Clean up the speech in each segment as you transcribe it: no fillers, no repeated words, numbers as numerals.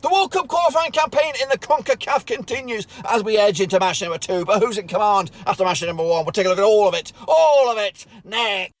The World Cup qualifying campaign in the CONCACAF continues as we edge into match number 2. But who's in command after match number 1? We'll take a look at all of it next.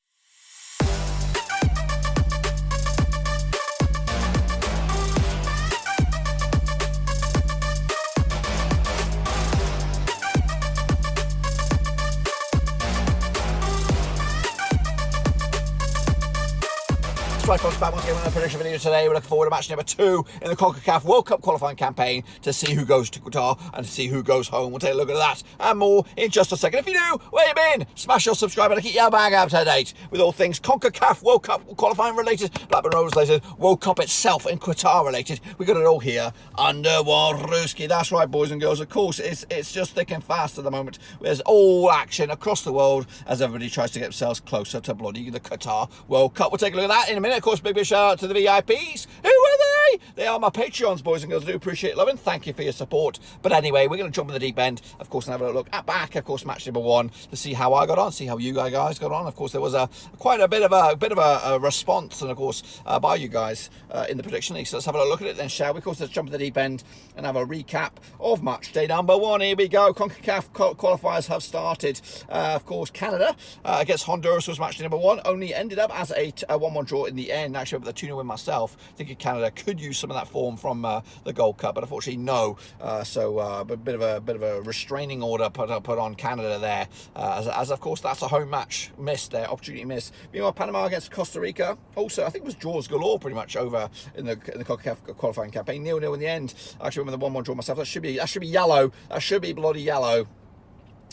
Right, folks, back once again with a prediction video today. We're looking forward to match number 2 in the CONCACAF World Cup qualifying campaign to see who goes to Qatar and to see who goes home. We'll take a look at that and more in just a second. If you're new, where you been? Smash your subscribe button to keep your bag up to date with all things CONCACAF World Cup qualifying related, Blackburn Rovers related, World Cup itself and Qatar related. We got it all here under Warruski. That's right, boys and girls. Of course, it's just thick and fast at the moment. There's all action across the world as everybody tries to get themselves closer to bloody the Qatar World Cup. We'll take a look at that in a minute. Of course, big shout out to the VIPs. Who are they? They are my Patreons, boys and girls. I do appreciate it, loving. Thank you for your support. But anyway, we're going to jump in the deep end, of course, and have a look at back, of course, match number 1 to see how I got on, see how you guys got on. Of course, there was quite a bit of a response, and of course, by you guys in the prediction league. So let's have a look at it then, shall we? Of course, let's jump in the deep end and have a recap of match day number 1. Here we go. CONCACAF qualifiers have started. Of course, Canada against Honduras was match day number 1. Only ended up as a 1-1 draw in the end. Actually, with a 2-0 win myself, thinking Canada could use some of that form from the Gold Cup, but unfortunately no. So a bit of a restraining order put on Canada there, as of course that's a home match missed there, opportunity missed. Meanwhile, Panama against Costa Rica, also I think it was draws galore pretty much over in the CONCACAF qualifying campaign. 0-0 in the end. I actually remember the 1-1 draw myself. That should be yellow. That should be bloody yellow.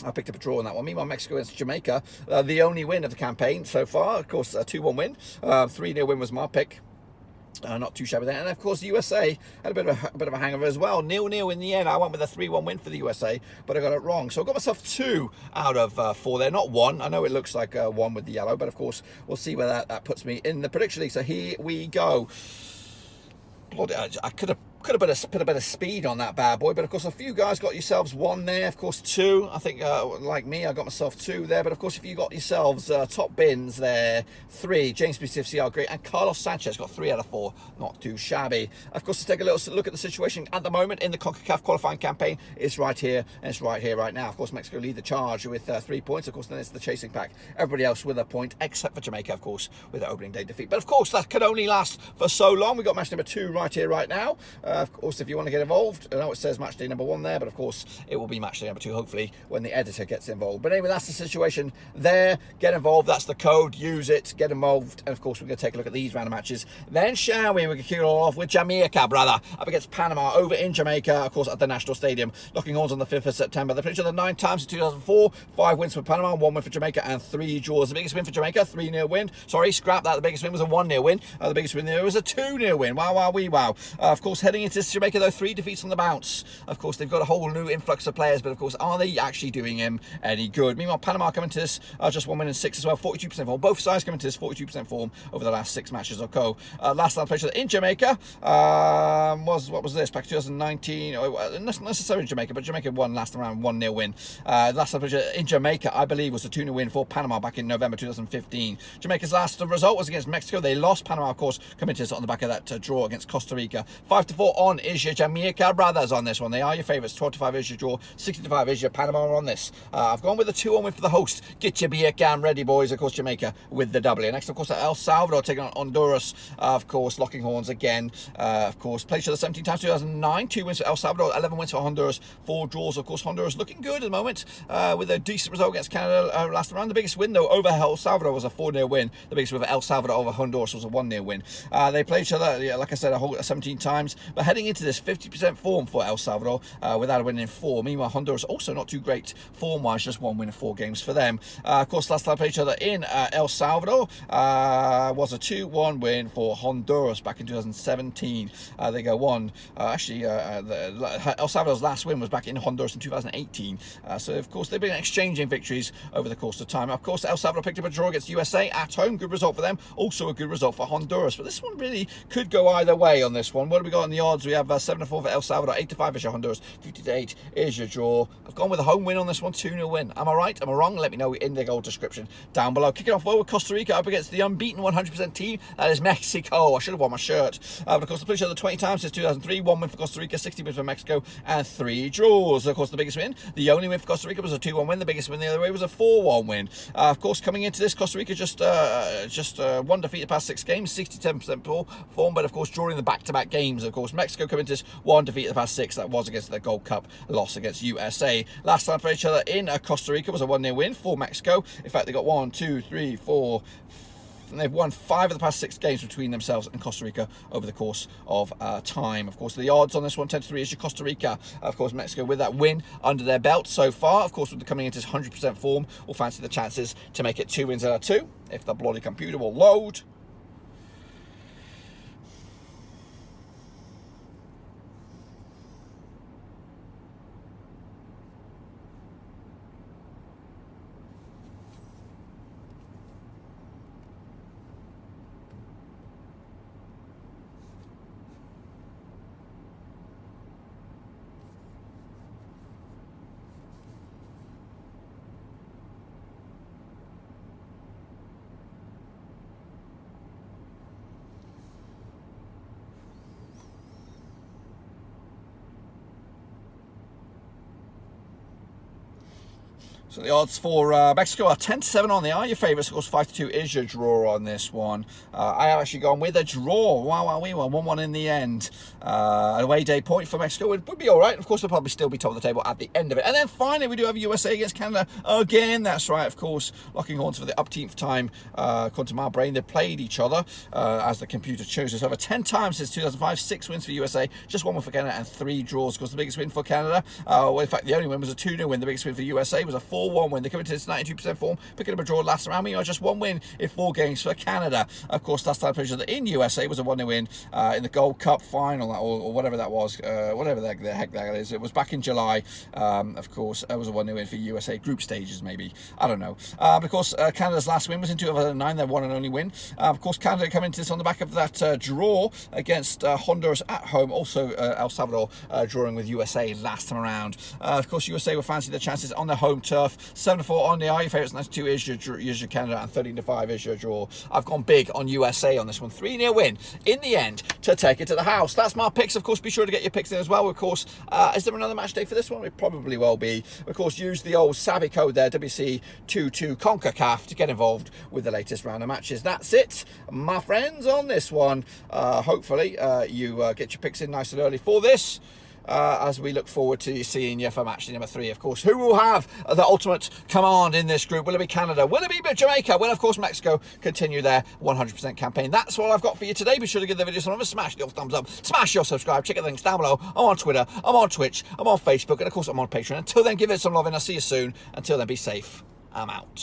I picked up a draw on that one. Meanwhile, Mexico against Jamaica, the only win of the campaign so far. Of course, a 2-1 win. 3-0 win was my pick. Not too shabby there. And of course the USA had a bit of a hangover as well. 0-0 in the end. I went with a 3-1 win for the USA, but I got it wrong. So I got myself 2 out of 4 there, not 1. I know it looks like 1 with the yellow, but of course we'll see where that puts me in the prediction league. So here we go. Bloody, I could have put a bit of speed on that bad boy, but of course a few guys got yourselves 1 there, of course 2. I think like me, I got myself 2 there, but of course if you got yourselves top bins there, 3. James BCFCR, great, and Carlos Sanchez got 3 out of 4, not too shabby. Of course, let's take a little look at the situation at the moment in the CONCACAF qualifying campaign. It's right here, and it's right here right now. Of course, Mexico lead the charge with 3 points. Of course, then it's the chasing pack. Everybody else with a point, except for Jamaica, of course, with the opening day defeat. But of course, that could only last for so long. We got match number 2 right here right now. Of course, if you want to get involved, I know it says match day number 1 there, but of course it will be match day number 2 hopefully when the editor gets involved. But anyway, that's the situation there. Get involved, that's the code, use it, get involved. And of course we're going to take a look at these random matches then, shall we? We can kick it all off with Jamaica, brother, up against Panama over in Jamaica, of course at the National Stadium, locking horns on the 5th of September. They played each other 9 times in 2004, 5 wins for Panama, 1 win for Jamaica, and 3 draws. The biggest win for Jamaica, 3-0 win. Sorry, scrap that. The biggest win was a 1-0 win. The biggest win there was a 2-0 win. Wow. Of course, heading into this Jamaica though, 3 defeats on the bounce. Of course, they've got a whole new influx of players, but of course, are they actually doing him any good? Meanwhile, Panama coming to this just 1 win and 6 as well, 42% form. Both sides coming to this 42% form over the last 6 matches or so. Last time I played in Jamaica what was this? Back in 2019. Not necessarily Jamaica, but Jamaica won last round, 1-0 win. Last time I played in Jamaica, I believe, was a 2-0 win for Panama back in November 2015. Jamaica's last result was against Mexico. They lost. Panama, of course, coming to this on the back of that draw against Costa Rica. 5-4 on is your Jamaica brothers on this one. They are your favourites. 12-5 is your draw. 60-5 is your Panama on this. I've gone with a 2-1 win for the host. Get your beer can ready, boys. Of course, Jamaica with the W. Next, of course, El Salvador taking on Honduras. Of course, locking horns again. Of course, played each other 17 times. 2009. 2 wins for El Salvador. 11 wins for Honduras. 4 draws. Of course, Honduras looking good at the moment with a decent result against Canada last round. The biggest win though over El Salvador was a 4-0 win. The biggest win for El Salvador over Honduras was a 1-0 win. They played each other, like I said, 17 times. But heading into this, 50% form for El Salvador without a win in 4. Meanwhile, Honduras also not too great form-wise, just 1 win in 4 games for them. Of course, last time they played each other in El Salvador was a 2-1 win for Honduras back in 2017. They go on. El Salvador's last win was back in Honduras in 2018. So, of course, they've been exchanging victories over the course of time. Of course, El Salvador picked up a draw against USA at home. Good result for them. Also a good result for Honduras. But this one really could go either way on this one. What do we got on the odds? We have 7-4 for El Salvador, 8-5 is your Honduras, 50-8 is your draw. I've gone with a home win on this one, 2-0 win. Am I right? Am I wrong? Let me know in the old description down below. Kicking off well with Costa Rica up against the unbeaten 100% team. That is Mexico. I should have worn my shirt. But of course, they played each other 20 times times since 2003, 1 win for Costa Rica, 60 wins for Mexico, and 3 draws. Of course, the biggest win, the only win for Costa Rica was a 2-1 win. The biggest win the other way was a 4-1 win. Of course, coming into this, Costa Rica just one defeat the past 6 games, 67% form, but of course, during the back-to-back games, of course, Mexico coming into this, 1 defeat the past 6. That was against the Gold Cup loss against USA. Last time for each other in Costa Rica was a 1-0 win for Mexico. In fact, they got 1, 2, 3, 4, and they've won 5 of the past 6 games between themselves and Costa Rica over the course of time. Of course, the odds on this one, 10-3, is your Costa Rica. Of course, Mexico with that win under their belt so far. Of course, with the coming into 100% form, will fancy the chances to make it 2 wins out of 2 if the bloody computer will load. So the odds for Mexico are 10-7 on the eye. Your favourites, of course, 5-2 is your draw on this one. I have actually gone with a draw. Wow, we won 1-1 in the end. An away day point for Mexico would be all right. Of course, they'll probably still be top of the table at the end of it. And then finally, we do have USA against Canada again. That's right, of course, locking horns for the upteenth time. According to my brain, they played each other as the computer chooses. Over 10 times since 2005, 6 wins for USA, just 1 win for Canada, and 3 draws. Of course, the biggest win for Canada, well, in fact, the only win was a 2-0 win. The biggest win for USA was a 4-1 win. They come into this 92% form, picking up a draw last round. Meanwhile, just 1 win in 4 games for Canada. Of course, last time played in USA was a 1-0 win in the Gold Cup final, or whatever that was, whatever the heck that is. It was back in July. Of course, it was a 1-0 win for USA group stages, maybe. I don't know. But of course, Canada's last win was in 2009, their one and only win. Of course, Canada coming into this on the back of that draw against Honduras at home. Also, El Salvador drawing with USA last time around. Of course, USA will fancy their chances on their home turf. 7-4 on the eye. Your favourites, 92 is your Canada, and 13-5 is your draw. I've gone big on USA on this one. 3-0 win in the end to take it to the house. That's my picks. Of course, be sure to get your picks in as well. Of course, is there another match day for this one? It probably will be. Of course, use the old savvy code there, WC22 CONCACAF, to get involved with the latest round of matches. That's it, my friends, on this one. Hopefully, you get your picks in nice and early for this. As we look forward to seeing you for match day number 3, of course. Who will have the ultimate command in this group? Will it be Canada? Will it be Jamaica? Will, of course, Mexico continue their 100% campaign? That's what I've got for you today. Be sure to give the video some love, smash your thumbs up, smash your subscribe, check the links down below. I'm on Twitter, I'm on Twitch, I'm on Facebook, and of course I'm on Patreon. Until then, give it some love, and I'll see you soon. Until then, be safe. I'm out.